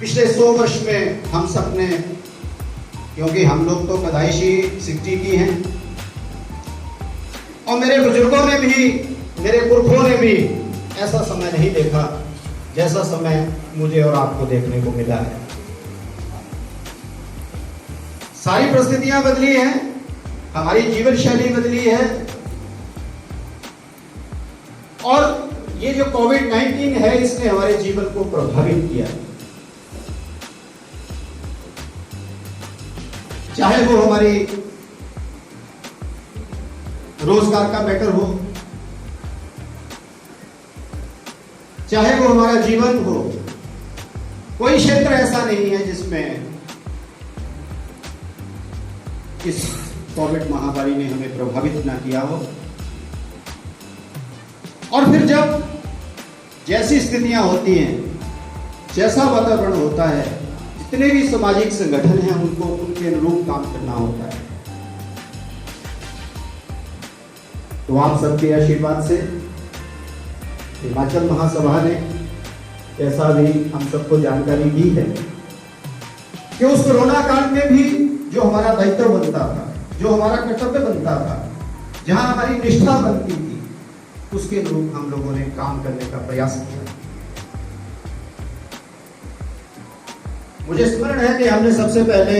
पिछले 100 वर्ष में हम सब ने, क्योंकि हम लोग तो पैदाइशी 60 की हैं, और मेरे बुजुर्गों ने भी, मेरे पुरखों ने भी ऐसा समय नहीं देखा जैसा समय मुझे और आपको देखने को मिला है। सारी परिस्थितियां बदली हैं, हमारी जीवन शैली बदली है, और ये जो कोविड-19 है इसने हमारे जीवन को प्रभावित किया। चाहे वो हमारी रोजगार का मैटर हो, चाहे वो हमारा जीवन हो, कोई क्षेत्र ऐसा नहीं है जिसमें इस कोविड महामारी ने हमें प्रभावित ना किया हो। और फिर जब जैसी स्थितियां होती हैं, जैसा वातावरण होता है, जितने भी सामाजिक संगठन हैं उनको उनके अनुरूप काम करना होता है। तो आप सबके आशीर्वाद से हिमाचल महासभा ने, ऐसा भी हम सबको जानकारी दी है कि उस कोरोना काल में भी जो हमारा दायित्व बनता था, जो हमारा कर्तव्य बनता था, जहां हमारी निष्ठा बनती थी, उसके अनुरूप हम लोगों ने काम करने का प्रयास किया। मुझे स्मरण है कि हमने सबसे पहले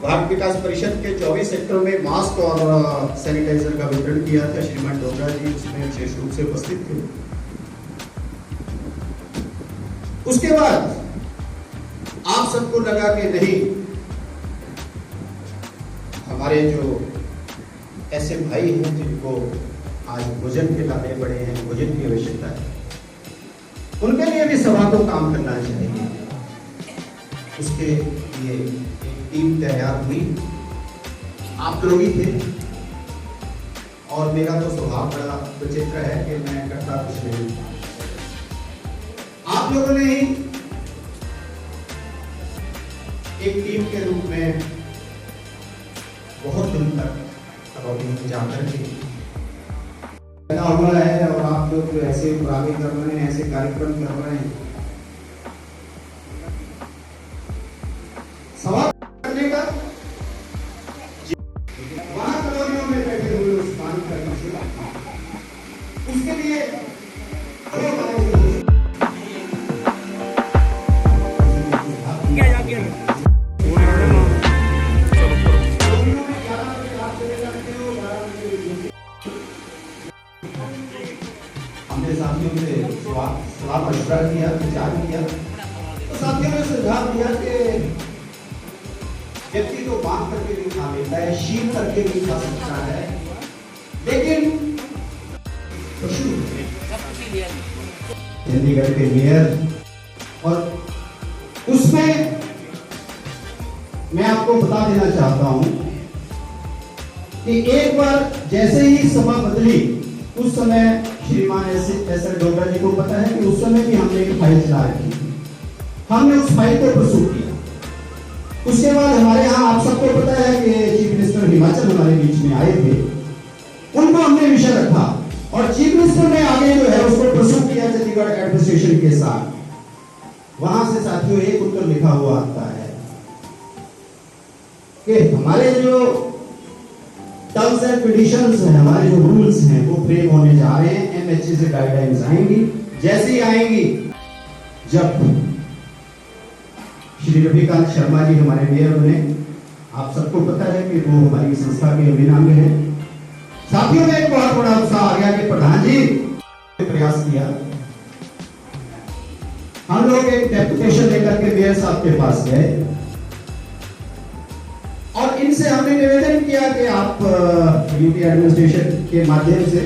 भारत विकास परिषद के 24 सेक्टर में मास्क और सैनिटाइजर का वितरण किया था। श्रीमान डोगरा जी उसमें विशेष रूप से उपस्थित थे। उसके बाद आप सबको लगा कि नहीं, हमारे जो ऐसे भाई हैं जिनको आज भोजन के लाने पड़े हैं, भोजन की आवश्यकता है, उनके लिए भी सभा को काम करना चाहिए। उसके लिए एक टीम तैयार हुई, आप लोग ही थे, और मेरा तो स्वभाव बड़ा विचित्र है कि मैं करता कुछ नहीं। आप लोगों ने ही एक टीम के रूप में बहुत दिन तक जाकर के बना हुआ है, और आप लोग जो ऐसे प्रोग्राम कर रहे हैं, ऐसे कार्यक्रम कर रहे हैं, सवाल करने का वहां कॉलोनियों में बैठे हुए उस काम करना शुरू, उसके लिए हमने साथियों से सलाह मशवरा किया, विचार किया, तो साथियों ने सुझाव दिया कि व्यक्ति तो बांध करके भी खा लेता है, शील करके भी खा सकता है, लेकिन पशु चंडीगढ़ के मेयर, और उसमें मैं आपको बता देना चाहता हूं कि एक बार जैसे ही सभा बदली, उस समय श्रीमान एस डोगरा जी को पता है कि उस समय भी हमने एक फाइल चला रखी थी। हमने उस फाइल को प्रस्तुत किया। उसके बाद हमारे यहाँ आप सबको पता है कि चीफ मिनिस्टर हिमाचल हमारे बीच में आए थे, उनको हमने विषय रखा, और चीफ मिनिस्टर ने आगे जो है उसको प्रस्तुत किया चंडीगढ़ एडमिनिस्ट्रेशन के साथ। वहां से साथियों एक उत्तर लिखा हुआ आता है कि हमारे जो टर्म्स एंड कंडीशंस हैं, हमारे जो रूल्स हैं, वो फ्रेम होने जा रहे हैं। एमएचए से गाइडलाइंस आएंगी, जैसी आएंगी, जब श्री रविकांत शर्मा जी हमारे मेयर बने, आप सबको पता है कि वो हमारी संस्था के अभिन्न अंग हैं। साथियों में एक बहुत बड़ा उत्साह आ गया कि प्रधान जी ने प्रयास किया। हम लोग एक डेपुटेशन लेकर के मेयर साहब के पास गए, और इनसे हमने निवेदन किया कि आप यूपी एडमिनिस्ट्रेशन के माध्यम से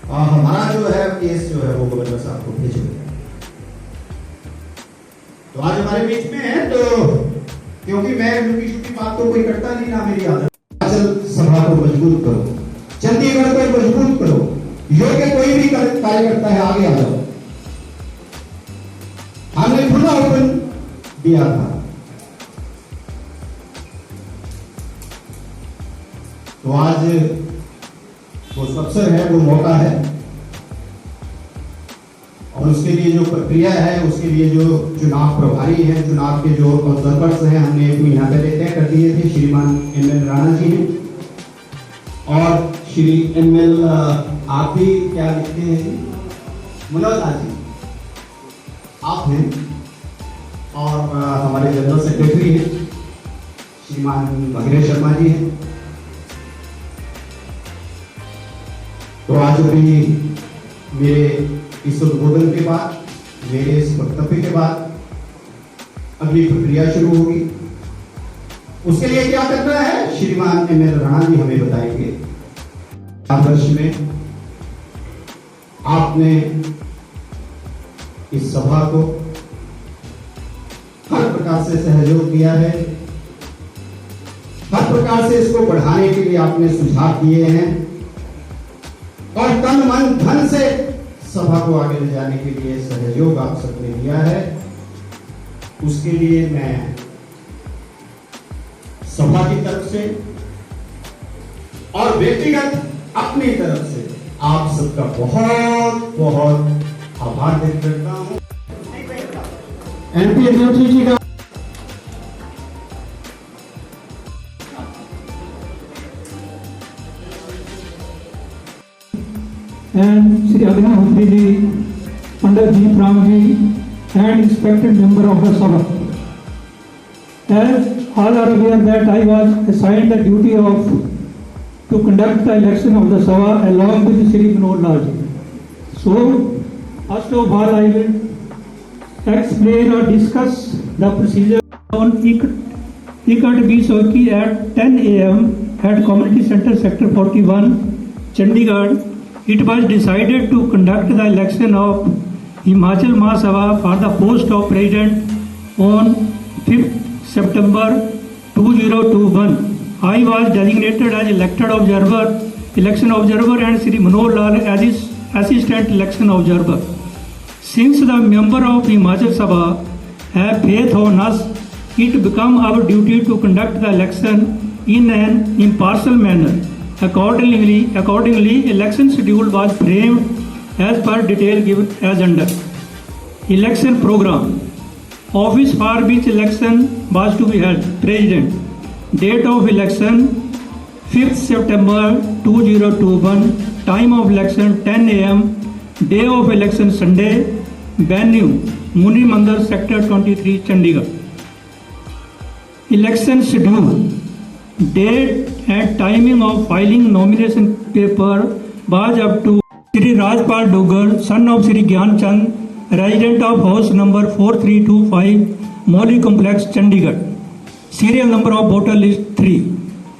हमारा जो है केस जो है वो गवर्नर साहब को भेजो। तो आज हमारे बीच में है, तो क्योंकि मैं लुकी छुपी बात तो कोई करता नहीं, ना मेरी आदत। हिमाचल सभा को मजबूत करो, चंडीगढ़ को मजबूत करो, योग्य कोई भी कार्यकर्ता है आगे आ जाओ। हमने खुला ओपन दिया था। तो आज वो अवसर है, वो मौका है, और उसके उसके लिए जो प्रक्रिया है, उसके लिए जो चुनाव प्रभारी हैं, चुनाव के जो ऑब्जर्वर्स हैं, हमने एक महीना पहले तय कर दिए थे। श्रीमान ML राणा जी हैं और श्री ML आप भी क्या लिखते हैं, मनोज जी आप हैं, और हमारे जनरल सेक्रेटरी हैं श्रीमान भगीरथ शर्मा जी हैं। तो आज अभी मेरे इस उद्बोधन के बाद, मेरे इस वक्तव्य के बाद अगली प्रक्रिया शुरू होगी। उसके लिए क्या करना है, श्रीमान ML राणा जी हमें बताएंगे। वर्ष में आपने इस सभा को हर प्रकार से सहयोग दिया है, हर प्रकार से इसको बढ़ाने के लिए आपने सुझाव दिए हैं और तन मन धन से सभा को आगे ले जाने के लिए सहयोग आप सबने दिया है। उसके लिए मैं सभा की तरफ से और व्यक्तिगत अपनी तरफ से आप सबका बहुत बहुत आभार व्यक्त करता हूं। MP अध्यक्ष जी का and Sri Abhinav ji, Pandit Ji Ram ji, and respected member of the Sabha. As all are aware that I was assigned the duty of to conduct the election of the Sabha along with Sri Vinod Lal ji. So, first of all, I will explain or discuss the procedure on Ikat B. Soki at 10 a.m. at Community Center, Sector 41, Chandigarh. It was decided to conduct the election of Himachal Mahasabha for the post of president on 5th September 2021. I was designated as election observer and Sri Manoj Lal as his assistant election observer. Since the member of Himachal Sabha have faith on us, it became our duty to conduct the election in an impartial manner. Accordingly, election schedule was framed as per detail given as under. Election program. Office for which election was to be held. President. Date of election 5th September 2021. Time of election 10 a.m. Day of election Sunday. Venue Muni Mandir Sector 23 Chandigarh. Election schedule. Date and timing of filing nomination paper was up to Sri Rajpal Dugal, son of Sri Gyan Chand, resident of house number 4325, Moli Complex, Chandigarh. Serial number of voter list 3.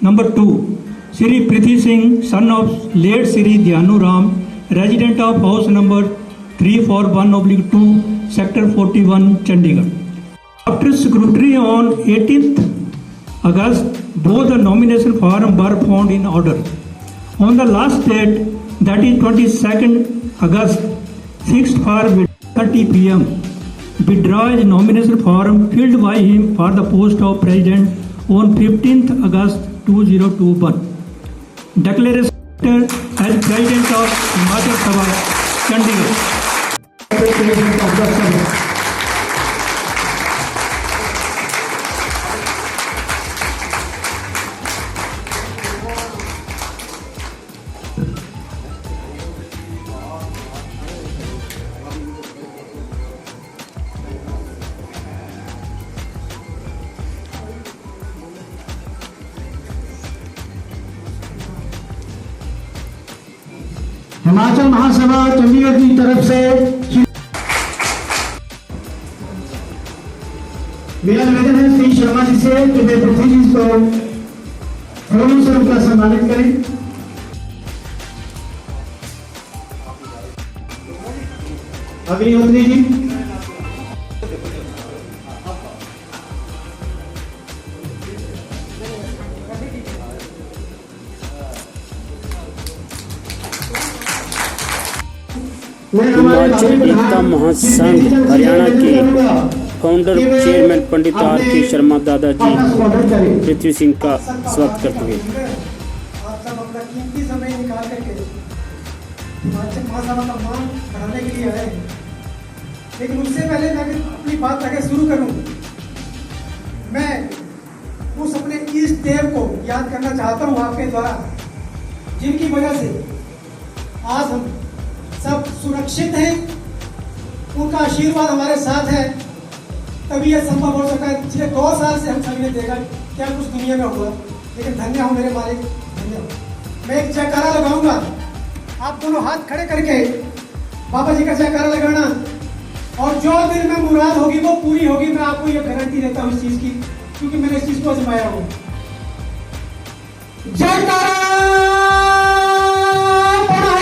Number 2, Sri Prithi Singh, son of late Sri Dhyanu Ram, resident of house number 341/2, Sector 41, Chandigarh. After scrutiny on 18th August, both the nomination form were found in order. On the last date, that is 22nd August, fixed for 30 p.m., withdraw his nomination form filled by him for the post of president on 15th August 2021. Declaration as President of Himachal Sabha, Chandigarh. President of the Sabha. Himachal महासभा चंडीगढ़ की तरफ से मेरा निवेदन है श्री शर्मा जी से कि वे पृथ्वी जी को फूलों से उनका सम्मानित करें। अग्निहोत्री जी, हिमाचल एकता महासंघ हरियाणा के फाउंडर चेयरमैन पंडित आरके शर्मा दादाजी पृथ्वी सिंह का स्वागत करते हुए आप सब अपना कीमती समय निकाल करके हिमाचल महासभा का मान बढ़ाने के लिए आए। लेकिन उससे पहले मैं अपनी बात आगे शुरू करूं, मैं उस अपने इष्ट देव को याद करना चाहता हूं आपके द्वारा, जिनकी वजह से आज हम सब सुरक्षित हैं। उनका आशीर्वाद हमारे साथ है, तभी यह संभव हो सका है। पिछले 2 साल से हम सभी ने देखा क्या कुछ दुनिया में हुआ, लेकिन धन्य हो मेरे मालिक, धन्य हो। मैं एक जयकारा लगाऊंगा, आप दोनों हाथ खड़े करके बाबा जी का जयकारा लगाना, और जो दिल में मुराद होगी वो पूरी होगी। मैं आपको ये गारंटी देता हूँ इस चीज की, क्योंकि मैंने इस चीज को आजमाया हूँ। जयकारा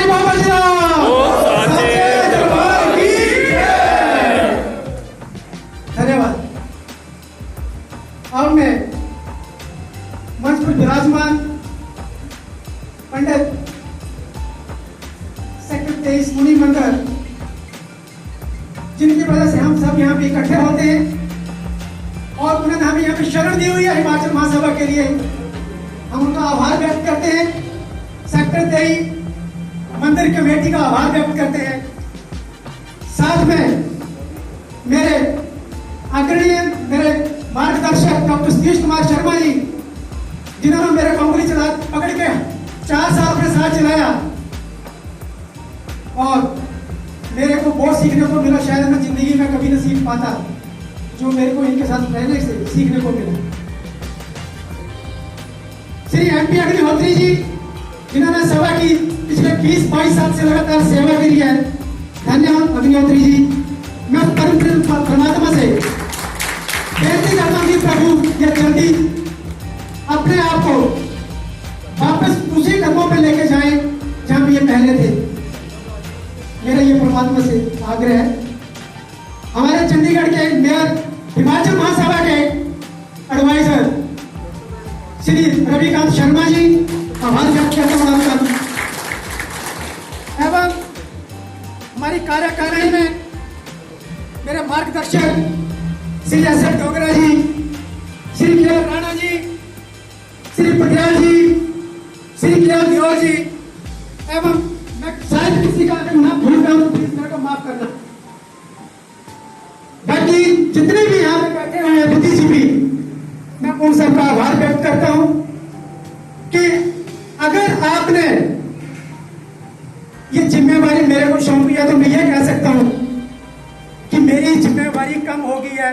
बाबा जी धन्यवाद। अब मैं मंच पर विराजमान पंडित सेक्टर 23 मुनि मंदिर, जिनकी वजह से हम सब यहाँ पे इकट्ठे होते हैं और उन्होंने हमें यहाँ पे शरण दी हुई है हिमाचल महासभा के लिए, हम उनका आभार व्यक्त करते हैं। सेक्टर 23 मंदिर कमेटी का आभार व्यक्त करते हैं। साथ में मेरे आदरणीय मेरे मार्गदर्शक डॉक्टर सतीश कुमार शर्मा जी, जिन्होंने मेरे को उंगली चला पकड़ के 4 साल अपने साथ चलाया, और मेरे को बहुत सीखने को मिला। शायद मैं जिंदगी में कभी नहीं सीख पाता जो मेरे को इनके साथ रहने से सीखने को मिला। श्री MP अग्निहोत्री जी, जिन्होंने सभा की पिछले 20-22 साल से लगातार सेवा करी है, धन्यवाद अग्निहोत्री जी। मैं परम परमात्मा से बेनती करता हूँ कि प्रभु ये जल्दी अपने आप को वापस उसी कदमों पे लेके जाएं जहां ये पहले थे। मेरा ये परमात्मा से आग्रह है। हमारे चंडीगढ़ के मेयर, हिमाचल महासभा के एडवाइजर श्री रविकांत शर्मा जी, आभार व्यक्त करता हूं आपका। एवं हमारी कार्यकारिणी में मेरे मार्गदर्शक श्री एस डोगरा जी, श्री केएल राणा जी, श्री पटियाल जी, श्री केएल दियोर जी, एवं मैं शायद किसी का अगर नाम भूल गया हूं, प्लीज मेरे को माफ करना। बाकी जितने भी यहाँ पे बैठे हुए हैं बुद्धिजीवी, मैं उन सबका आभार व्यक्त करता हूं कि अगर आपने ये जिम्मेवारी मेरे को सौंप दिया तो मैं ये कह सकता हूं कि मेरी जिम्मेवारी कम हो गई है,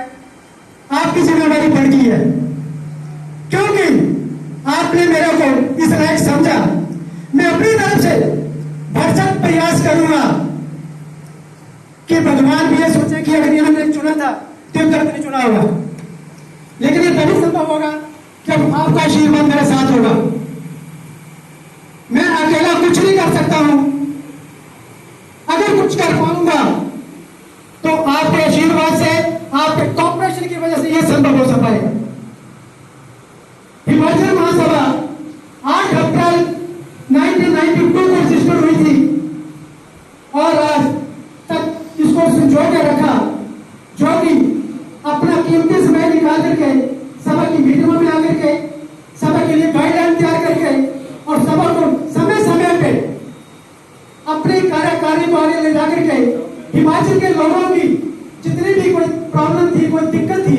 आपकी जिम्मेवारी बढ़ गई है, क्योंकि आपने मेरे को इस लायक समझा। मैं अपनी तरफ से भरसक प्रयास करूंगा कि भगवान भी ये सोचे कि अगर इन्होंने चुना था तो गलत नहीं चुना होगा, लेकिन ये तभी संभव होगा जब आपका आशीर्वाद मेरे साथ होगा। मैं अकेला कुछ नहीं कर सकता हूं, अगर कुछ कर पाऊंगा तो आपके आशीर्वाद से, आपके कॉर्पोरेशन की वजह से यह संभव हो पाएगा। हिमाचल महासभा 8 अप्रैल 1992 को रजिस्टर हुई थी और आज तक इसको संजो के रखा, जो कि अपना कीमती समय निकाल करके सभा की मीटिंगों में आकर के सभा के लिए गाइडलाइन तैयार करके और सभा को समय समय पे अपनी कार्यकारिणी को आगे ले जाकर के हिमाचल के लोगों की जितनी भी कोई प्रॉब्लम थी, कोई दिक्कत थी,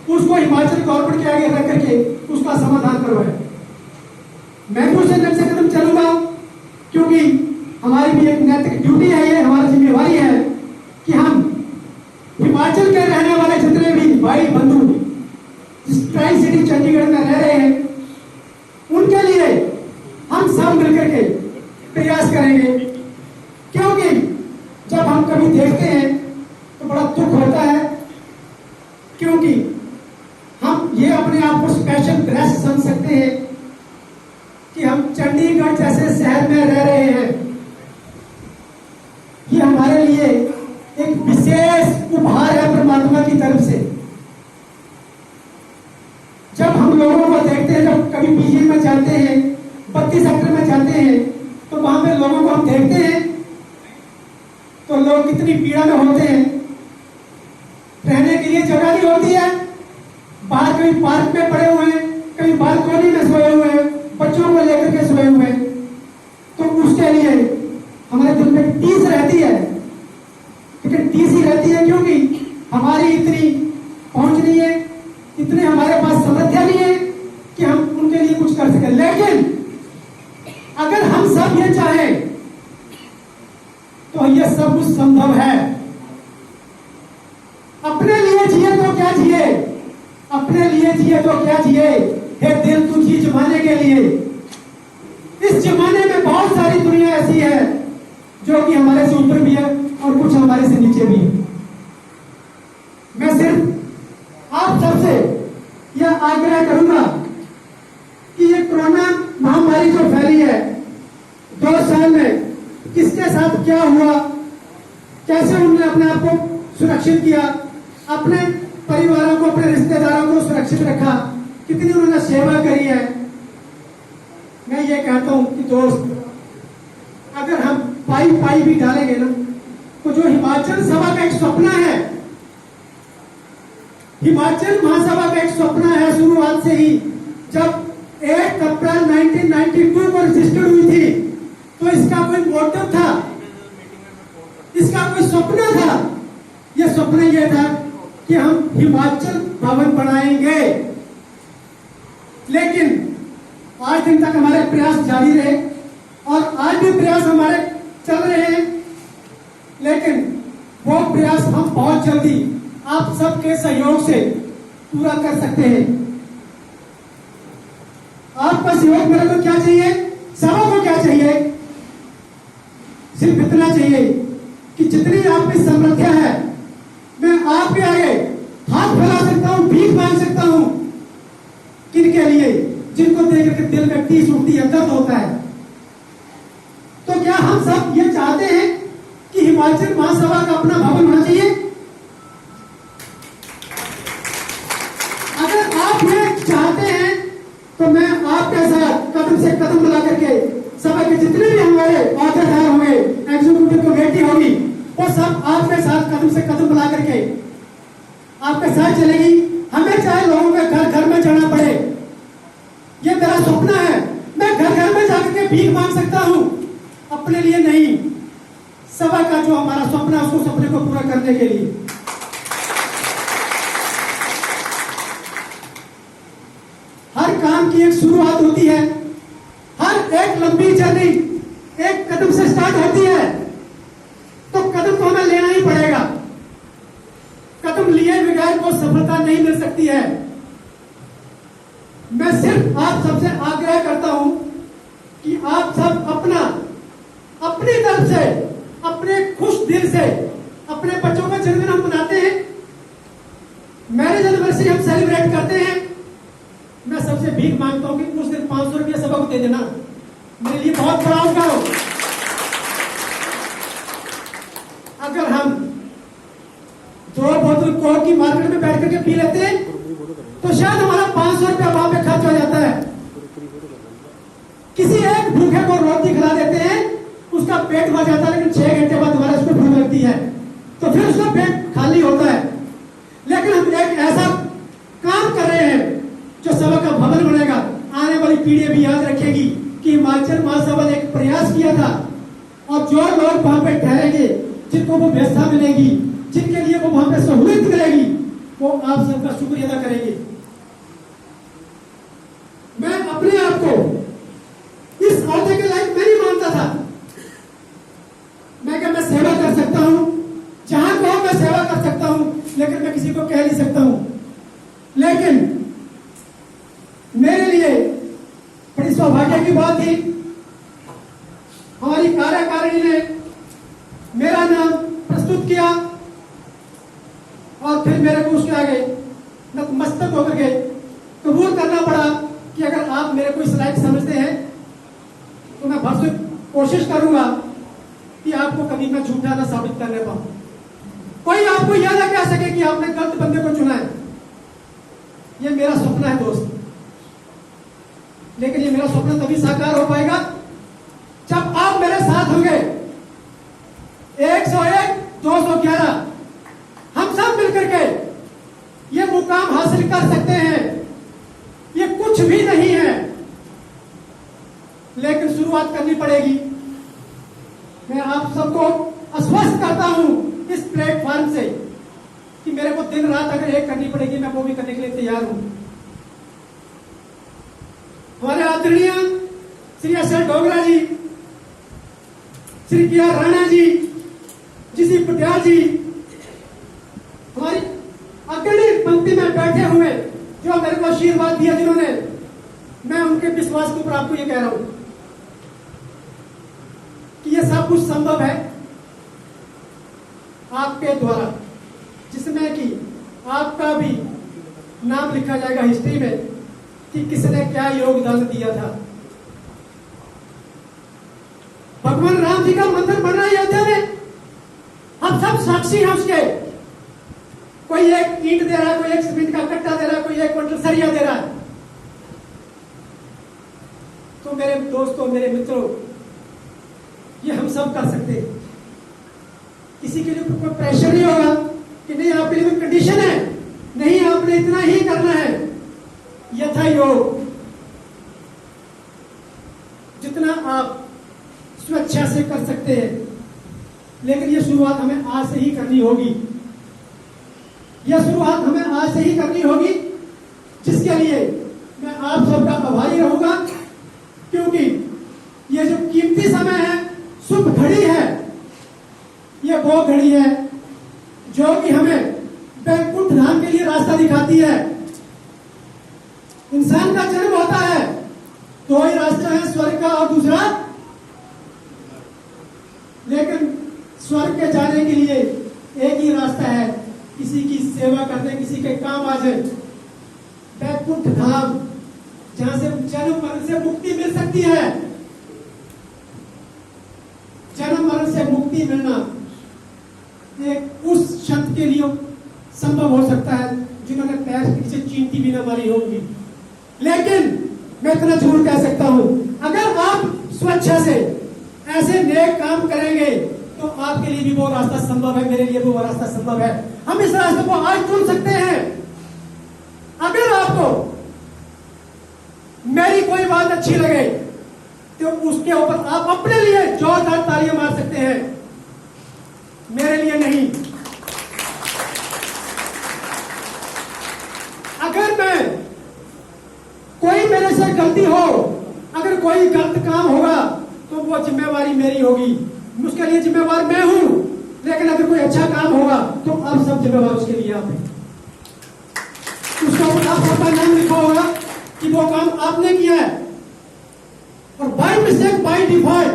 उसको हिमाचल गवर्नमेंट के आगे रख करके उसका समाधान करवाए। मैं भी उसे नक्शे कदम चलूंगा, क्योंकि हमारी भी एक नैतिक ड्यूटी है, ये हमारी जिम्मेवारी है कि हम हिमाचल के रहने वाले जितने भी भाई बंधु इस ट्राई सिटी चंडीगढ़ में रह रहे हैं, उनके लिए हम सब मिलकर के प्रयास करेंगे। क्योंकि जब हम कभी देखते हैं तो बड़ा दुख होता है, क्योंकि हम ये अपने आप को स्पेशल ड्रेस समझ सकते हैं कि हम चंडीगढ़ जैसे शहर में रह रहे हैं। ये हमारे लिए एक विशेष उपहार है परमात्मा की तरफ से। जब हम लोगों को देखते हैं, जब कभी पीजी में जाते हैं, 32 सेक्टर में जाते हैं, तो वहां पे लोगों को हम देखते हैं तो लोग कितनी पीड़ा में होते हैं। रहने के लिए जगह नहीं होती है, बाहर कहीं पार्क में पड़े हुए हैं, कहीं बालकनी में सोए हुए हैं, बच्चों को लेकर के सोए हुए हैं। तो उसके लिए हमारे दिल में टीस रहती है, लेकिन टीस ही रहती है क्योंकि सब कुछ संभव है। अपने लिए जिए तो क्या जिए, अपने लिए जिए तो क्या जिए, हे दिल तू जी जमाने के लिए। इस जमाने में बहुत सारी दुनिया ऐसी है जो कि हमारे से ऊपर भी है और कुछ हमारे से नीचे भी है। मैं सिर्फ आप सबसे यह आग्रह करूंगा कि ये कोरोना महामारी जो फैली है 2 साल में, किसके साथ क्या हुआ, कैसे उन्होंने अपने आप को सुरक्षित किया, अपने परिवारों को, अपने रिश्तेदारों को सुरक्षित रखा, कितनी उन्होंने सेवा करी है। मैं ये कहता हूं कि दोस्त, अगर हम पाई पाई भी डालेंगे ना, तो जो हिमाचल सभा का एक सपना है, हिमाचल महासभा का एक सपना है शुरुआत से ही, जब 1 अप्रैल 1992 को रजिस्टर्ड हुई थी, तो इसका कोई मोटिव था, इसका कोई सपना था। यह सपना यह था कि हम हिमाचल भवन बनाएंगे। लेकिन आज दिन तक हमारे प्रयास जारी रहे और आज भी प्रयास हमारे चल रहे हैं, लेकिन वो प्रयास हम बहुत जल्दी आप सबके सहयोग से पूरा कर सकते हैं। आपका सहयोग मेरे को क्या चाहिए, सभा को क्या चाहिए, सिर्फ इतना चाहिए कि जितनी आपकी सामर्थ्य है, मैं आपके आगे हाथ फैला सकता हूं, भीख मांग सकता हूं। किनके लिए, जिनको देख करके दिल में टीस उठती है, दर्द होता है। तो क्या हम सब ये चाहते हैं कि हिमाचल महासभा का अपना भवन होना चाहिए? अगर आप ये चाहते हैं तो मैं आपके साथ कदम से कदम मिला करके सभा के जितने भी हमारे औहदेदार होंगे, एग्जीक्यूटिव कमेटी होगी, वो सब आपके साथ कदम से कदम मिला करके आपके साथ चलेगी। हमें चाहे लोगों के घर घर में जाना पड़े, ये मेरा सपना है। मैं घर घर में जाकर के भीख मांग सकता हूं, अपने लिए नहीं, सभा का जो हमारा सपना है उसको सपने को पूरा करने के लिए। हर काम की एक शुरुआत होती है, हर एक लंबी जर्नी एक कदम से स्टार्ट होती है, तो कदम तो हमें लेना ही पड़ेगा। कदम लिए बगैर को सफलता नहीं मिल सकती है। मैं सिर्फ आप सबसे आग्रह करता हूं कि आप सब अपनी तरफ से, अपने खुश दिल से, अपने बच्चों का जन्मदिन हम मनाते हैं, मैरिज एनिवर्सरी हम सेलिब्रेट करते हैं। मैं सबसे भीख मांगता हूं कि उस दिन 500 रुपया सबको दे देना, मेरे लिए बहुत बड़ा होगा। अगर हम 2 बोतल कोक की मार्केट में बैठ करके पी लेते हैं तो शायद हमारा 500 रुपया वहां पे खर्च हो जाता है। किसी एक भूखे को रोटी खिला देते हैं, उसका पेट भर जाता है, लेकिन 6 घंटे बाद दोबारा उसको भूख लगती है, तो फिर उसका पेट खाली होता है। लेकिन हम एक ऐसा काम कर रहे हैं जो सभा का भवन बनेगा। आने वाली पीढ़ी भी याद रखेगी कि हिमाचल महासभा ने एक प्रयास किया था, और जो लोग वहां पे ठहरेंगे, जिनको वो व्यवस्था मिलेगी, जिनके लिए वो वहां पे सहूलियत मिलेगी, वो आप सबका शुक्रिया अदा करेंगे। मैं अपने आप को इस औहदे के लायक नहीं मानता था। मैं सेवा कर सकता हूं, जहां कहो मैं सेवा कर सकता हूं, लेकिन मैं किसी को कह नहीं सकता हूं। लेकिन मेरे लिए बड़ी सौभाग्य की बात थी, हमारी कार्यकारिणी ने मेरा नाम प्रस्तुत किया और फिर मेरे को उसके आगे नतमस्तक होकर के कबूल करना पड़ा कि अगर आप मेरे को इस लायक समझते हैं तो मैं भरपूर कोशिश करूंगा कि आपको कभी मैं झूठा ना साबित करने पाऊं। कोई आपको यह ना कह सके कि आपने गलत बंदे को चुना है। यह मेरा सपना है दोस्त, लेकिन ये मेरा सपना तभी साकार हो पाएगा जब आप मेरे साथ होंगे। 101, 211 हम सब मिलकर के ये मुकाम हासिल कर सकते हैं। ये कुछ भी नहीं है, लेकिन शुरुआत करनी पड़ेगी। मैं आप सबको आश्वस्त करता हूं इस प्लेटफॉर्म से कि मेरे को दिन रात अगर एक करनी पड़ेगी, मैं वो भी करने के लिए तैयार हूं। हमारे आदरणीय श्री एस एल डोगरा जी, श्री के आर राणा जी, जिसी पटियाल जी हमारी अग्रणी पंक्ति में बैठे हुए जो मेरे को आशीर्वाद दिया, जिन्होंने, मैं उनके विश्वास के ऊपर आपको ये कह रहा हूं कि ये सब कुछ संभव है आपके द्वारा, जिसमें कि आपका भी नाम लिखा जाएगा हिस्ट्री में कि किसने क्या योगदान दिया था। भगवान राम जी का मंदिर बन रहा है अयोध्या में, हम सब साक्षी हैं उसके। कोई एक ईंट दे रहा है, कोई एक सीमेंट का कट्टा दे रहा है, कोई एक क्विंटल सरिया दे रहा है। तो मेरे दोस्तों, मेरे मित्रों, ये हम सब कर सकते हैं। किसी के लिए कोई प्रेशर नहीं होगा कि नहीं आपके लिए कोई कंडीशन है, नहीं आपने इतना ही करना है। यथा योग, जितना आप स्वेच्छा से कर सकते हैं, लेकिन ये शुरुआत हमें आज से ही करनी होगी। यह शुरुआत हमें आज से ही करनी होगी, जिसके लिए मैं आप सबका आभारी रहूंगा, क्योंकि ये जो कीमती समय है, शुभ घड़ी है, ये वो घड़ी है जो कि हमें वैकुंठ धाम के लिए रास्ता दिखाती है। इंसान का जन्म होता है, दो ही रास्ते हैं, स्वर्ग का और दूसरा, लेकिन स्वर्ग के जाने के लिए एक ही रास्ता है, किसी की सेवा करने, किसी के काम आ जाए। वैकुंठ धाम, जहां से जन्म मरण से मुक्ति मिल सकती है। जन्म मरण से मुक्ति मिलना एक उस संत के लिए संभव हो सकता है जिन्होंने पैर के नीचे चींटी भी न मारी होगी। लेकिन मैं इतना जरूर कह सकता हूं, अगर आप स्वेच्छा से ऐसे नेक काम करेंगे तो आपके लिए भी वो रास्ता संभव है, मेरे लिए भी वो रास्ता संभव है। हम इस रास्ते को आज चुन सकते हैं। अगर आपको मेरी कोई बात अच्छी लगे तो उसके ऊपर आप अपने लिए जोरदार तालियां मार सकते हैं, मेरे लिए नहीं। अगर मैं कोई मेरे से गलती हो, अगर कोई गलत काम होगा तो वो जिम्मेवारी मेरी होगी, उसके लिए जिम्मेवार मैं हूं। लेकिन अगर कोई अच्छा काम होगा तो आप सब जिम्मेवार उसके लिए आप हैं। उसका ऊपर आप अपना नाम लिखा होगा कि वो काम आपने किया है। और बाय मिस्टेक, बाय डिफॉल्ट,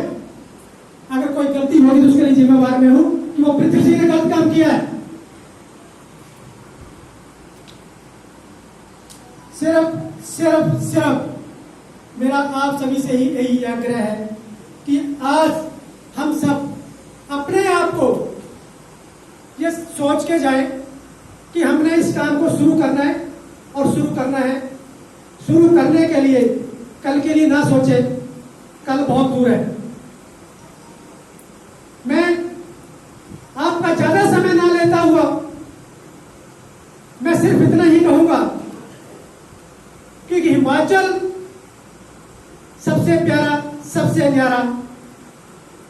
अगर कोई गलती होगी तो उसके लिए जिम्मेवार मैं हूं कि वो पृथ्वी सिंह ने गलत काम किया है। सिर्फ मेरा आप सभी से ही यही आग्रह है कि आज हम सब अपने आप को ये सोच के जाएं कि हमने इस काम को शुरू करना है, और शुरू करना है। शुरू करने के लिए कल के लिए ना सोचे, कल बहुत दूर है। मैं आपका ज्यादा समय ना लेता हुआ मैं सिर्फ इतना ही कहूंगा कि हिमाचल सबसे प्यारा, सबसे न्यारा,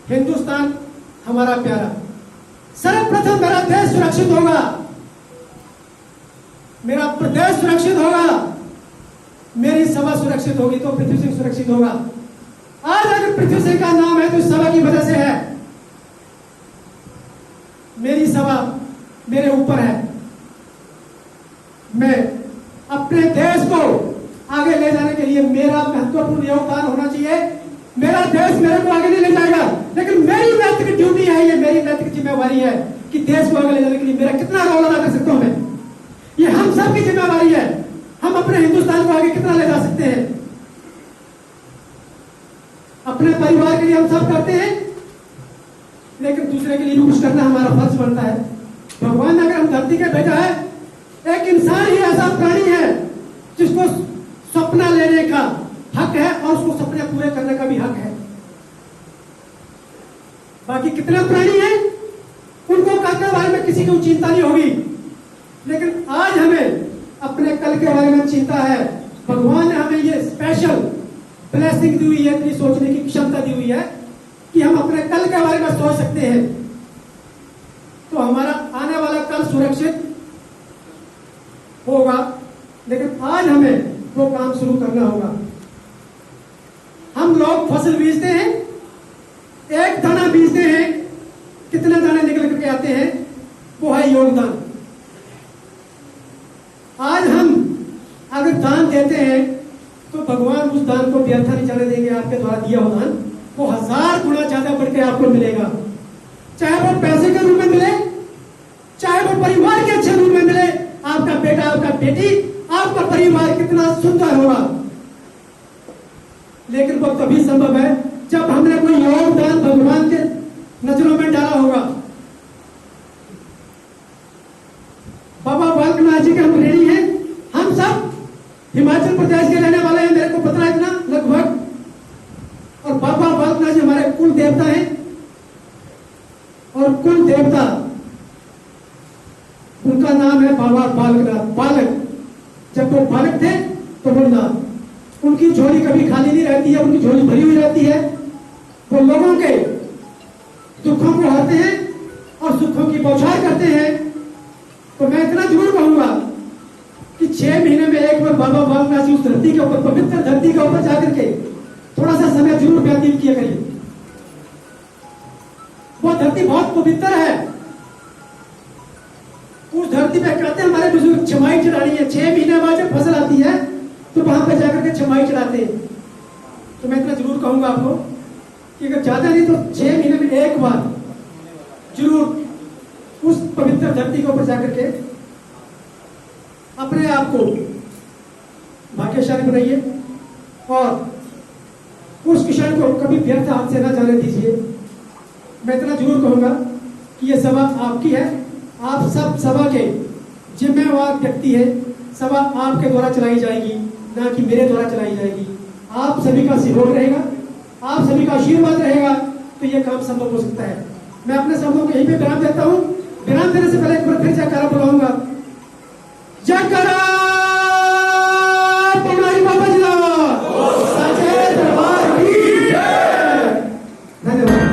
हिंदुस्तान हमारा प्यारा। सर्वप्रथम मेरा देश सुरक्षित होगा, मेरा प्रदेश सुरक्षित होगा, मेरी सभा सुरक्षित होगी तो पृथ्वी सिंह सुरक्षित होगा। आज अगर पृथ्वी सिंह का नाम है तो इस सभा की वजह से है। मेरी सभा मेरे ऊपर है। मैं अपने देश को आगे ले जाने के लिए मेरा महत्वपूर्ण योगदान होना चाहिए। मेरा देश मेरे को आगे नहीं ले जाएगा, लेकिन मेरी नैतिक ड्यूटी है, ये मेरी नैतिक जिम्मेवारी है कि देश को आगे ले जाने के लिए मेरा कितना रोल अदा कर सकता हूं मैं। ये हम सब की जिम्मेवारी है। हम अपने हिंदुस्तान को आगे कितना ले जा सकते हैं। अपने परिवार के लिए हम सब करते हैं, लेकिन दूसरे के लिए भी कुछ करना हमारा फर्ज बनता है। भगवान ने अगर हम धरती के भेजा है, एक इंसान ही ऐसा प्राणी है जिसको सपना लेने का हक है और उसको सपने पूरे करने का भी हक है। बाकी कितने प्राणी हैं उनको कल के बारे में किसी को चिंता नहीं होगी, लेकिन आज हमें अपने कल के बारे में चिंता है। भगवान ने हमें ये स्पेशल ब्लेसिंग दी हुई है, इतनी सोचने की क्षमता दी हुई है कि हम अपने कल के बारे में सोच सकते हैं, तो हमारा आने वाला कल सुरक्षित होगा। लेकिन आज हमें वो काम शुरू करना होगा। हम लोग फसल बीजते हैं, एक दाना बीजते हैं कितने दाने निकल करके आते हैं, वो है योगदान। आज हम अगर दान देते हैं तो भगवान उस दान को व्यर्थ नहीं जाने देंगे। आपके द्वारा दिया हुआ दान वो 1000 गुना ज्यादा बढ़ के आपको मिलेगा, चाहे वो पैसे के रूप में मिले, चाहे वो परिवार के अच्छे रूप में मिले। आपका बेटा, आपका बेटी, आपका परिवार कितना सुंदर होगा, लेकिन वो तभी संभव है जब हमने कोई योगदान भगवान के नजरों में डाला होगा। बाबा बालकनाथ जी के हम ऋणी हैं। हम सब हिमाचल प्रदेश के रहने वाले हैं, मेरे को पता है इतना लगभग। और बाबा बालकनाथ जी हमारे कुल देवता हैं, और कुल देवता उनका नाम है बाबा बालकनाथ। बालक, जब वो बालक थे तो वो नाथ। उनकी झोली कभी खाली नहीं रहती है, उनकी झोली भरी हुई रहती है। वो लोगों के दुखों को हरते हैं और सुखों की बौछार करते हैं। तो मैं इतना जरूर कहूंगा कि 6 महीने में एक बार बाबा बालकनाथ जी उस धरती के ऊपर, पवित्र धरती के ऊपर जाकर के थोड़ा सा समय जरूर व्यतीत किया करिए। वो धरती बहुत पवित्र है। उस धरती पे कहते हैं हमारे बुजुर्ग छमाई चढ़ानी है। 6 महीने बाद जब फसल आती है तो वहां पे जाकर के छमाई चढ़ाते हैं। तो मैं इतना जरूर कहूंगा आपको कि अगर ज्यादा नहीं तो 6 महीने में एक बार जरूर उस पवित्र धरती के ऊपर जाकर के अपने आप को भाग्यशाली बनाइए और उस क्षण को कभी व्यर्थ हाथ से ना जाने दीजिए। मैं इतना जरूर कहूंगा कि यह सभा आपकी है। आप सब सभा के जिम्मेवार व्यक्ति है। सभा आपके द्वारा चलाई जाएगी, ना कि मेरे द्वारा चलाई जाएगी। आप सभी का सहयोग रहेगा, आप सभी का आशीर्वाद रहेगा तो यह काम संभव हो सकता है। मैं अपने शब्दों को यहीं पे विराम देता हूं। विराम देने से पहले एक बार फिर जयकारा बुलाऊंगा। जयकारा पौराणिक बाबा जी का सच्चे दरबार की जय। धन्यवाद।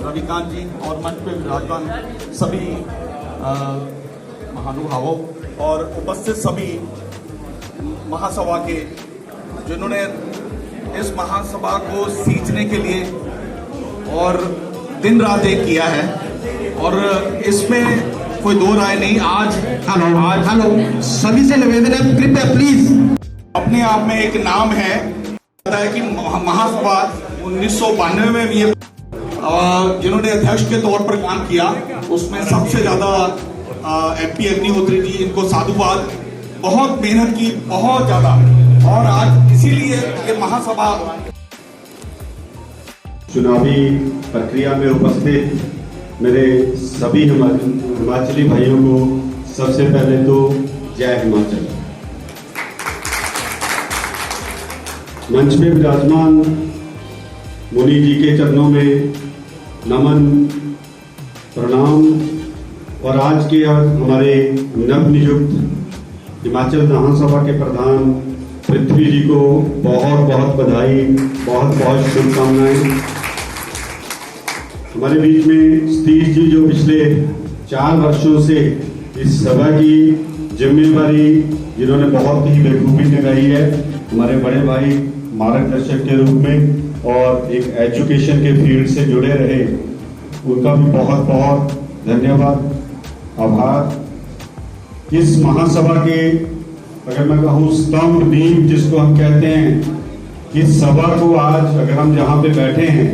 रविकांत जी और मंच पे विराजमान सभी महानुभावों और उपस्थित सभी महासभा के, जिन्होंने इस महासभा को सींचने के लिए और दिन रात एक किया है, और इसमें कोई दो राय नहीं। आज हेलो सभी से निवेदन है, कृपया प्लीज। अपने आप में एक नाम है कि महासभा 1992 में भी जिन्होंने अध्यक्ष के तौर पर काम किया, उसमें सबसे ज्यादा MP अग्निहोत्री जी, इनको साधुवाद। बहुत मेहनत की, बहुत ज्यादा, और आज इसीलिए ये महासभा। चुनावी प्रक्रिया में उपस्थित मेरे सभी हिमाचली भाइयों को सबसे पहले तो जय हिमाचल। मंच पे विराजमान मुनि जी के चरणों में नमन प्रणाम, और आज के हमारे नवनियुक्त हिमाचल महासभा के प्रधान पृथ्वी जी को बहुत बहुत बधाई, बहुत बहुत शुभकामनाएं। हमारे बीच में सतीश जी जो पिछले 4 वर्षों से इस सभा की जिम्मेवारी जिन्होंने बहुत ही बखूबी निभाई है, हमारे बड़े भाई मार्गदर्शक के रूप में और एक एजुकेशन के फील्ड से जुड़े रहे, उनका भी बहुत बहुत धन्यवाद, आभार। इस महासभा के अगर मैं कहूँ स्तंभ, नींव जिसको हम कहते हैं, इस सभा को आज अगर हम जहाँ पे बैठे हैं,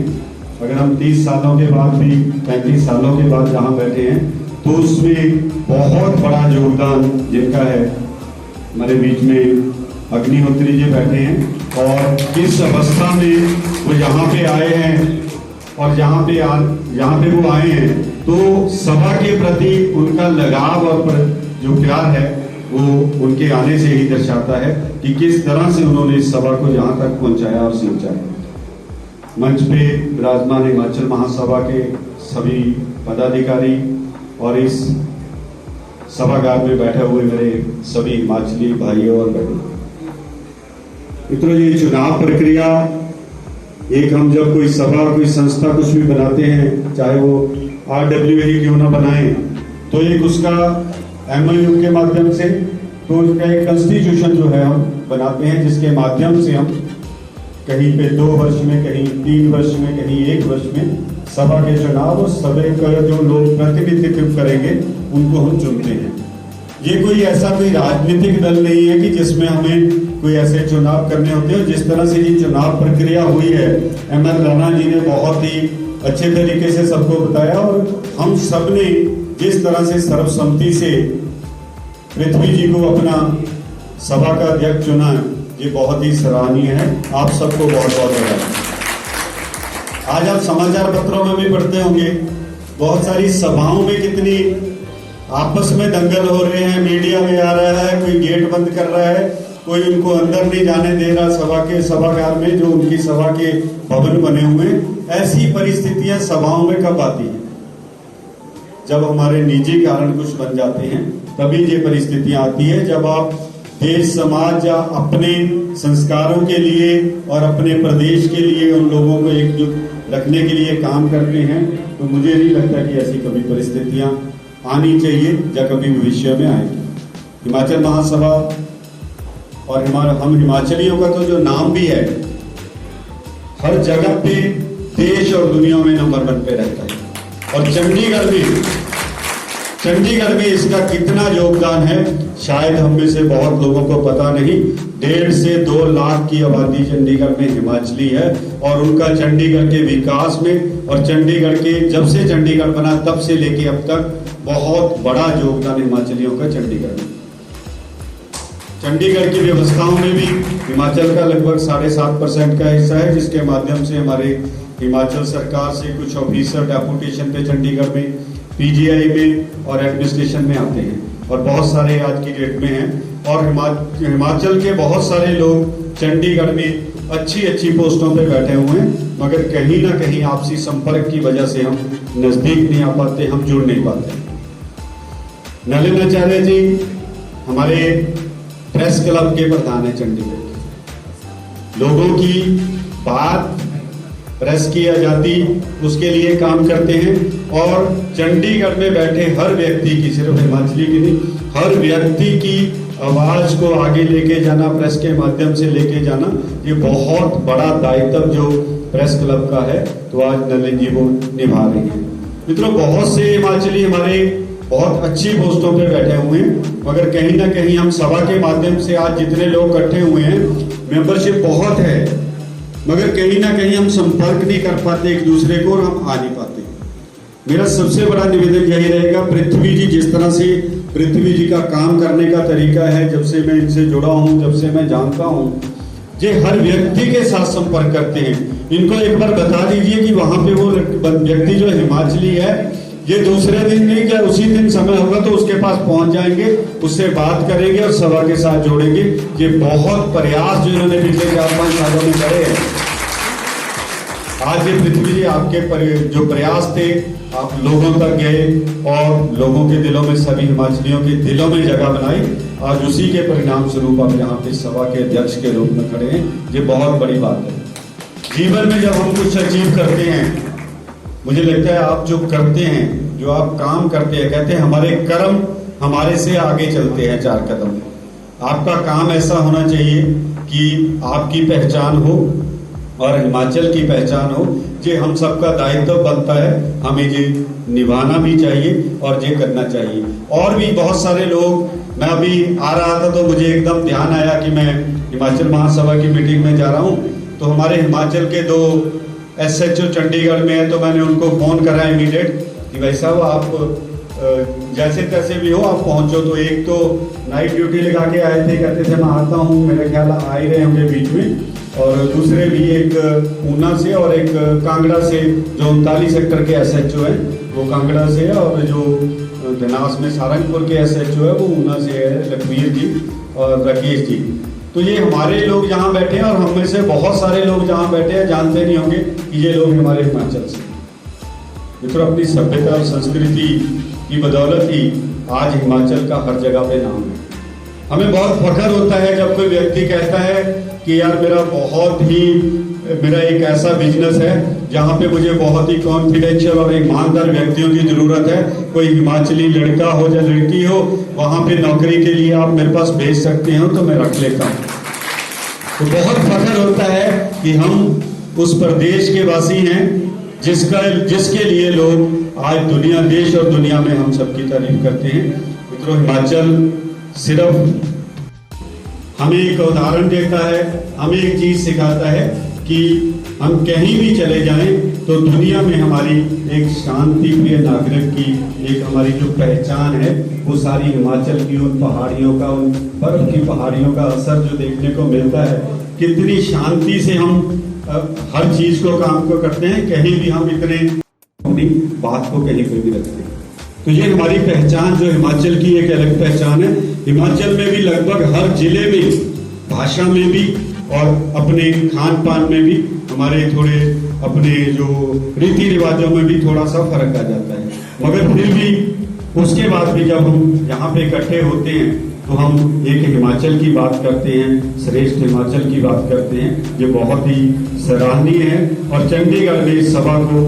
अगर हम 30 सालों के बाद भी 35 सालों के बाद जहाँ बैठे हैं, तो उसमें बहुत बड़ा योगदान जिनका है, हमारे बीच में अग्निहोत्री जी बैठे हैं, और किस अवस्था में वो यहाँ पे आए हैं, और यहाँ पे वो आए हैं, तो सभा के प्रति उनका लगाव और जो प्यार है वो उनके आने से ही दर्शाता है कि किस तरह से उन्होंने इस सभा को यहाँ तक पहुँचाया और सिंचाया। मंच पे विराजमान हिमाचल महासभा के सभी पदाधिकारी और इस सभागार में बैठे हुए मेरे सभी हिमाचली भाइयों और बहनों, मित्रों, ये चुनाव प्रक्रिया, एक हम जब कोई सभा, कोई संस्था कुछ भी बनाते हैं, चाहे वो RWA क्यों ना बनाए, तो एक उसका MOU के माध्यम से, तो उसका एक कॉन्स्टिट्यूशन जो है हम बनाते हैं, जिसके माध्यम से हम कहीं पे 2 वर्ष में, कहीं 3 वर्ष में, कहीं 1 वर्ष में सभा के चुनाव और सभा का जो लोग प्रतिनिधित्व करेंगे उनको हम चुनते हैं। ये कोई ऐसा कोई राजनीतिक दल नहीं है कि जिसमें हमें कोई ऐसे चुनाव करने होते हैं। जिस तरह से ये चुनाव प्रक्रिया हुई है, ML राणा जी ने बहुत ही अच्छे तरीके से सबको बताया, और हम सब ने जिस तरह से सर्वसम्मति से पृथ्वी जी को अपना सभा का अध्यक्ष चुना, ये बहुत ही सराहनीय है। आप सबको बहुत बहुत बधाई। आज आप समाचार पत्रों में भी पढ़ते होंगे, बहुत सारी सभाओं में कितनी आपस में दंगल हो रहे हैं, मीडिया में आ रहा है, कोई गेट बंद कर रहा है, कोई उनको अंदर नहीं जाने दे रहा सभागार में, जो उनकी सभा के भवन बने हुए। ऐसी परिस्थितियां सभाओं में कब आती हैं? जब हमारे निजी कारण कुछ बन जाते हैं, तभी ये परिस्थितियां आती है। जब आप देश समाज या अपने संस्कारों के लिए और अपने प्रदेश के लिए उन लोगों को एकजुट रखने के लिए काम करते हैं, तो मुझे नहीं लगता कि ऐसी कभी परिस्थितियां आनी चाहिए या कभी भविष्य में आएगी। हिमाचल महासभा और हम हिमाचलियों का तो जो नाम भी है, हर जगह पे देश और दुनिया में नंबर 1 पे रहता है। और चंडीगढ़ में इसका कितना योगदान है, शायद हम में से बहुत लोगों को पता नहीं। 1.5 से 2 लाख की आबादी चंडीगढ़ में हिमाचली है, और उनका चंडीगढ़ के विकास में और चंडीगढ़ के जब से चंडीगढ़ बना तब से लेके अब तक बहुत बड़ा योगदान हिमाचलियों का चंडीगढ़ में। चंडीगढ़ की व्यवस्थाओं में भी हिमाचल का लगभग 7.5% का हिस्सा है, जिसके माध्यम से हमारे हिमाचल सरकार से कुछ ऑफिसर डेपुटेशन पे चंडीगढ़ में, PGI में और एडमिनिस्ट्रेशन में आते हैं, और बहुत सारे आज की डेट में हैं। और हिमाचल के बहुत सारे लोग चंडीगढ़ में अच्छी पोस्टों पे बैठे हुए हैं, मगर कहीं ना कहीं आपसी संपर्क की वजह से हम नजदीक नहीं आ पाते, हम जुड़ नहीं पाते। नलिन आचार्य जी हमारे प्रेस क्लब के प्रधान है चंडीगढ़ के। लोगों की बात, प्रेस की आजादी, उसके लिए काम करते हैं, और चंडीगढ़ में बैठे हर व्यक्ति की, सिर्फ हिमाचली की नहीं, हर व्यक्ति की आवाज को आगे लेके जाना, प्रेस के माध्यम से लेके जाना, ये बहुत बड़ा दायित्व जो प्रेस क्लब का है, तो आज नलिन जी वो निभा रहे हैं। मित्रों, बहुत से हिमाचली हमारे बहुत अच्छी पोस्टों पे बैठे हुए हैं, मगर कहीं ना कहीं हम सभा के माध्यम से आज जितने लोग इकट्ठे हुए हैं, मेंबरशिप बहुत है, मगर कहीं ना कहीं हम संपर्क नहीं कर पाते एक दूसरे को, और हम आ नहीं पाते। मेरा सबसे बड़ा निवेदन यही रहेगा, पृथ्वी जी जिस तरह से पृथ्वी जी का काम करने का तरीका है, जब से मैं इनसे जुड़ा हूँ, जब से मैं जानता हूँ, ये हर व्यक्ति के साथ संपर्क करते हैं। इनको एक बार बता दीजिए कि वहां पे वो व्यक्ति जो हिमाचली है, ये दूसरे दिन नहीं, क्या उसी दिन समय होगा तो उसके पास पहुंच जाएंगे, उससे बात करेंगे और सभा के साथ जोड़ेंगे। ये बहुत प्रयास जो इन्होंने पिछले 4-5 सालों में करे हैं। आज ये पृथ्वी जी आपके जो प्रयास थे, आप लोगों तक गए और लोगों के दिलों में, सभी हिमाचलियों के दिलों में जगह बनाई। आज उसी के परिणाम स्वरूप आप यहाँ पे सभा के अध्यक्ष के रूप में खड़े हैं। ये बहुत बड़ी बात है। जीवन में जब हम कुछ अचीव करते हैं, मुझे लगता है आप जो करते हैं, जो आप काम करते हैं, कहते हैं हमारे कर्म हमारे से आगे चलते हैं 4 कदम। आपका काम ऐसा होना चाहिए कि आपकी पहचान हो और हिमाचल की पहचान हो। ये हम सबका दायित्व बनता है, हमें ये निभाना भी चाहिए और ये करना चाहिए। और भी बहुत सारे लोग, मैं अभी आ रहा था तो मुझे एकदम ध्यान आया कि मैं हिमाचल महासभा की मीटिंग में जा रहा हूँ, तो हमारे हिमाचल के 2 SHO चंडीगढ़ में है, तो मैंने उनको फोन करा इमीडिएट कि भाई साहब आप जैसे तैसे भी हो, आप पहुंचो। तो एक तो नाइट ड्यूटी लगा के आए थे, कहते थे मैं आता हूँ, मेरे ख्याल आ ही रहे होंगे बीच में। और दूसरे भी, एक ऊना से और एक कांगड़ा से, जो 39 सेक्टर के SHO है वो कांगड़ा से है, और जो धनास में सारंगपुर के SHO है वो ऊना से है, लखवीर जी और राकेश जी। तो ये हमारे लोग जहाँ बैठे हैं, और हम में से बहुत सारे लोग जहाँ बैठे हैं जानते नहीं होंगे कि ये लोग हमारे हिमाचल से। मित्रों, अपनी सभ्यता और संस्कृति की बदौलत ही आज हिमाचल का हर जगह पे नाम है। हमें बहुत फख्र होता है जब कोई व्यक्ति कहता है कि यार मेरा एक ऐसा बिजनेस है जहाँ पे मुझे बहुत ही कॉन्फिडेंशियल और ईमानदार व्यक्तियों की जरूरत है। कोई हिमाचली लड़का हो या लड़की हो, वहाँ पे नौकरी के लिए आप मेरे पास भेज सकते हो तो मैं रख लेता हूँ। तो बहुत फख्र होता है कि हम उस प्रदेश के वासी हैं जिसके लिए लोग आज देश और दुनिया में हम सबकी तारीफ करते हैं। मित्रों, हिमाचल सिर्फ हमें एक उदाहरण देता है, हमें एक चीज सिखाता है कि हम कहीं भी चले जाएं तो दुनिया में हमारी एक शांति प्रिय नागरिक की एक हमारी जो पहचान है वो सारी हिमाचल की उन पहाड़ियों का, उन बर्फ की पहाड़ियों का असर जो देखने को मिलता है। कितनी शांति से हम हर चीज को काम को करते हैं, कहीं भी हम इतने अपनी बात को कहीं पे भी रखते हैं। तो ये हमारी पहचान जो हिमाचल की एक अलग पहचान है। हिमाचल में भी लगभग हर जिले में भाषा में भी और अपने खान पान में भी हमारे थोड़े अपने जो रीति रिवाजों में भी थोड़ा सा फर्क आ जाता है, मगर फिर भी उसके बाद भी जब हम यहाँ पे इकट्ठे होते हैं तो हम एक हिमाचल की बात करते हैं, श्रेष्ठ हिमाचल की बात करते हैं। ये बहुत ही सराहनीय है। और चंडीगढ़ में इस सभा को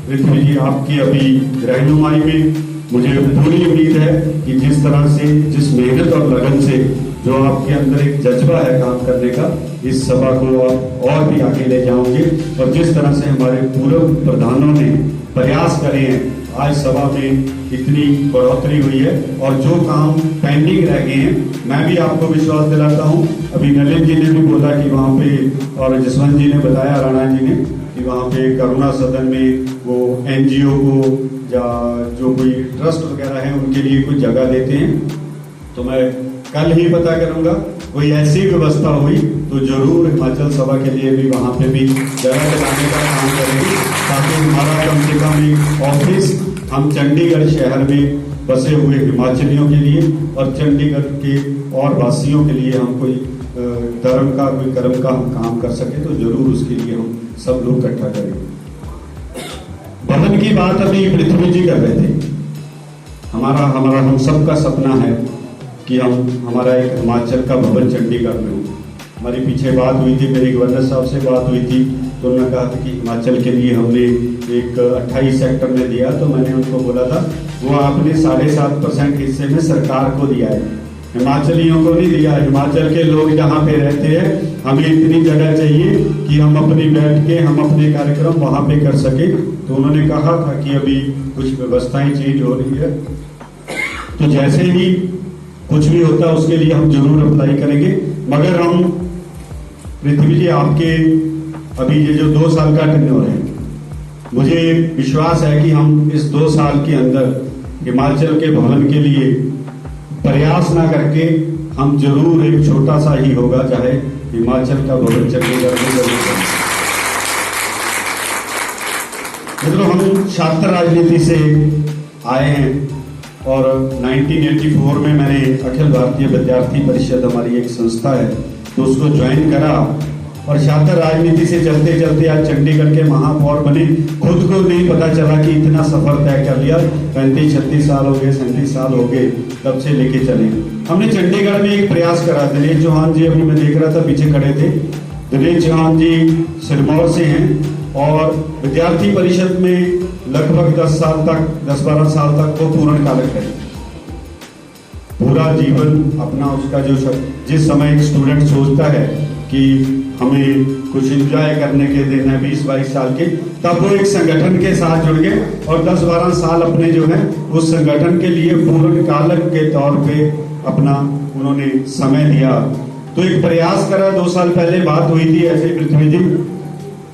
पृथ्वी जी आपकी अभी रहनुमाई में मुझे पूरी उम्मीद है कि जिस तरह से, जिस मेहनत और लगन से जो आपके अंदर एक जज्बा है काम करने का, इस सभा को आप और भी आगे ले जाओगे। और जिस तरह से हमारे पूर्व प्रधानों ने प्रयास करे हैं, आज सभा में इतनी बढ़ोतरी हुई है और जो काम पेंडिंग रह गए हैं, मैं भी आपको विश्वास दिलाता हूं। अभी नलिन जी ने भी बोला कि वहां पे, और जसवंत जी ने बताया, राणा जी ने, कि वहां पे करुणा सदन में वो एनजीओ को या जो कोई ट्रस्ट वगैरह है उनके लिए कुछ जगह देते हैं। तो मैं कल ही पता करूंगा, कोई ऐसी व्यवस्था हुई तो जरूर हिमाचल सभा के लिए भी वहां पे भी जगह लगाने का काम करेंगे, ताकि हमारा कम से कम एक ऑफिस हम चंडीगढ़ शहर में बसे हुए हिमाचलियों के लिए और चंडीगढ़ के और वासियों के लिए हम कोई धर्म का, कोई कर्म का हम काम कर सके, तो जरूर उसके लिए हम सब लोग इकट्ठा करेंगे। भवन की बात अभी पृथ्वी जी कर रहे थे। हमारा हम सबका सपना है कि हमारा एक हिमाचल का भवन चंडीगढ़ में हो। हमारी पीछे बात हुई थी, मेरी गवर्नर साहब से बात हुई थी, तो उन्होंने कहा था कि हिमाचल के लिए हमने एक 28 सेक्टर में दिया। तो मैंने उनको बोला था वो आपने 7.5% हिस्से में सरकार को दिया है, हिमाचलियों को नहीं दिया। हिमाचल के लोग जहाँ पे रहते हैं, हमें इतनी जगह चाहिए कि हम अपनी बैठ के हम अपने कार्यक्रम वहाँ पे कर सके। तो उन्होंने कहा था कि अभी कुछ व्यवस्थाएं चेंज हो रही है, तो जैसे ही कुछ भी होता है उसके लिए हम जरूर अप्लाई करेंगे। मगर हम पृथ्वी जी आपके अभी ये जो 2 साल का टेन्योर है, मुझे विश्वास है कि हम इस 2 साल के अंदर हिमाचल के भवन के लिए प्रयास ना करके हम जरूर एक छोटा सा ही होगा, चाहे हिमाचल का भवन चंडीगढ़ में जरूर। मतलब हम छात्र राजनीति से आए हैं और 1984 में मैंने अखिल भारतीय विद्यार्थी परिषद, हमारी एक संस्था है, तो उसको ज्वाइन करा और छात्र राजनीति से चलते चलते आज चंडीगढ़ के महापौर बने। खुद को नहीं पता चला कि इतना सफर तय कर लिया। 35-36 साल हो गए, 37 साल हो गए तब से लेके चले। हमने चंडीगढ़ में एक प्रयास करा। दिनेश चौहान जी, अभी मैं देख रहा था पीछे खड़े थे, दिनेश चौहान जी सिरमौर से हैं और विद्यार्थी परिषद में लगभग 10-12 साल तक वो पूर्ण कालक रहे। पूरा जीवन अपना उसका जो जिस समय एक स्टूडेंट सोचता है कि हमें कुछ एंजॉय करने के दिन है 20-22 साल के, तब वो एक संगठन के साथ जुड़ गए और 10-12 साल अपने जो है उस संगठन के लिए पूर्ण कालक के तौर पे अपना उन्होंने समय दिया। तो एक प्रयास करा, 2 साल पहले बात हुई थी ऐसे पृथ्वी जी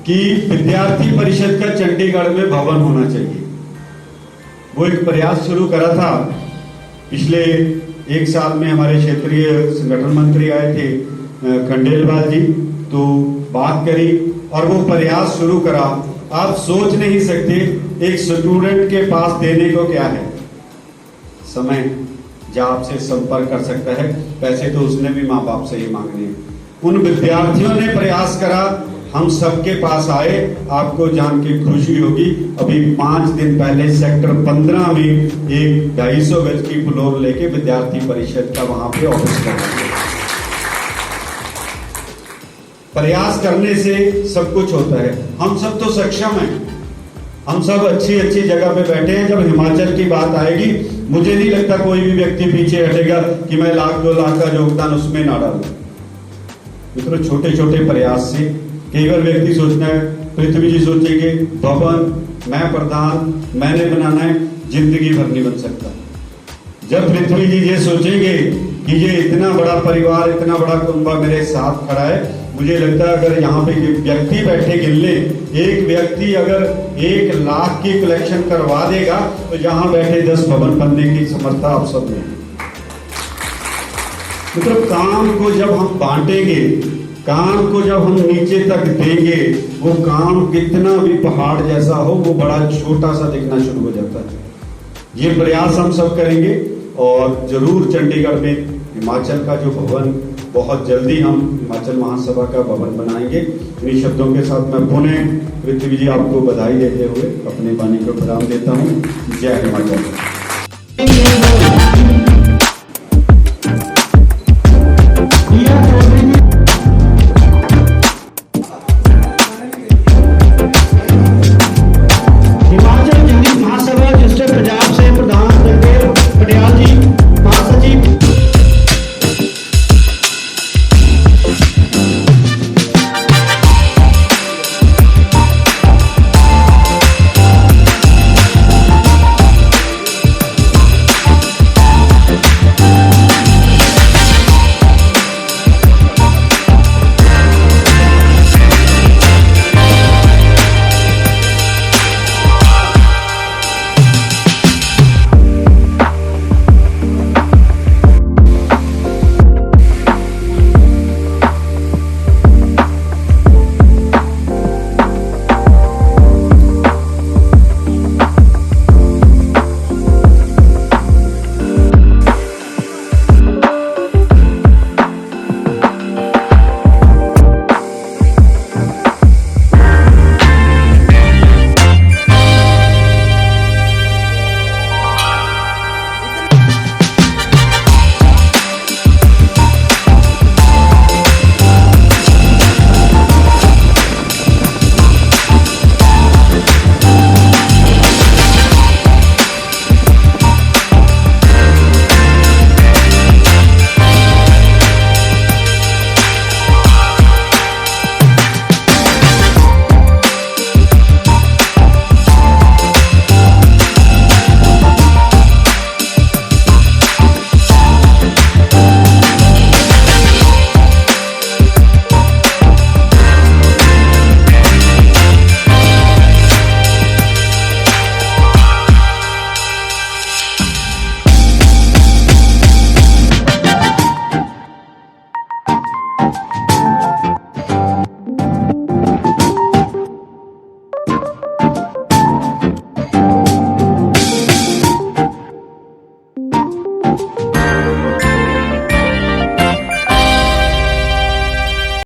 कि विद्यार्थी परिषद का चंडीगढ़ में भवन होना चाहिए। वो एक प्रयास शुरू करा था। पिछले 1 साल में हमारे क्षेत्रीय संगठन मंत्री आए थे खंडेलवाल जी, तो बात करी और वो प्रयास शुरू करा। आप सोच नहीं सकते एक स्टूडेंट के पास देने को क्या है, समय, जहाँ आपसे संपर्क कर सकता है। पैसे तो उसने भी माँ बाप से ही मांगने हैं। उन विद्यार्थियों ने प्रयास करा हम सबके पास आए। आपको जान के खुशी होगी, अभी 5 दिन पहले सेक्टर 15 में एक 250 गज की फ्लोर लेके विद्यार्थी परिषद का वहां पे ऑफिस बनाया। प्रयास करने से सब कुछ होता है। हम सब तो सक्षम हैं, हम सब अच्छी अच्छी जगह पे बैठे हैं। जब हिमाचल की बात आएगी, मुझे नहीं लगता कोई भी व्यक्ति पीछे हटेगा कि मैं 1-2 लाख का योगदान उसमें ना डालूं। मित्रों, छोटे छोटे प्रयास से कई बार व्यक्ति सोचना है, पृथ्वी जी सोचेंगे भवन मैं प्रधान मैंने बनाना है, जिंदगी भर नहीं बन सकता। जब पृथ्वी जी ये सोचेंगे कि ये इतना बड़ा परिवार, इतना बड़ा कुंबा मेरे साथ खड़ा है, मुझे लगता है अगर यहाँ पे व्यक्ति बैठे गिन ले, एक व्यक्ति अगर 1 लाख की कलेक्शन करवा देगा तो यहाँ बैठे 10 भवन बनने की समर्था आप सब में। मतलब काम को जब हम बांटेंगे, काम को जब हम नीचे तक देंगे, वो काम कितना भी पहाड़ जैसा हो वो बड़ा छोटा सा दिखना शुरू हो जाता है। ये प्रयास हम सब करेंगे और जरूर चंडीगढ़ में हिमाचल का जो भवन बहुत जल्दी हम हिमाचल महासभा का भवन बनाएंगे। इन्हीं शब्दों के साथ मैं पुनः पृथ्वी जी आपको बधाई देते हुए अपनी वाणी को विराम देता हूँ। जय हिमाचल।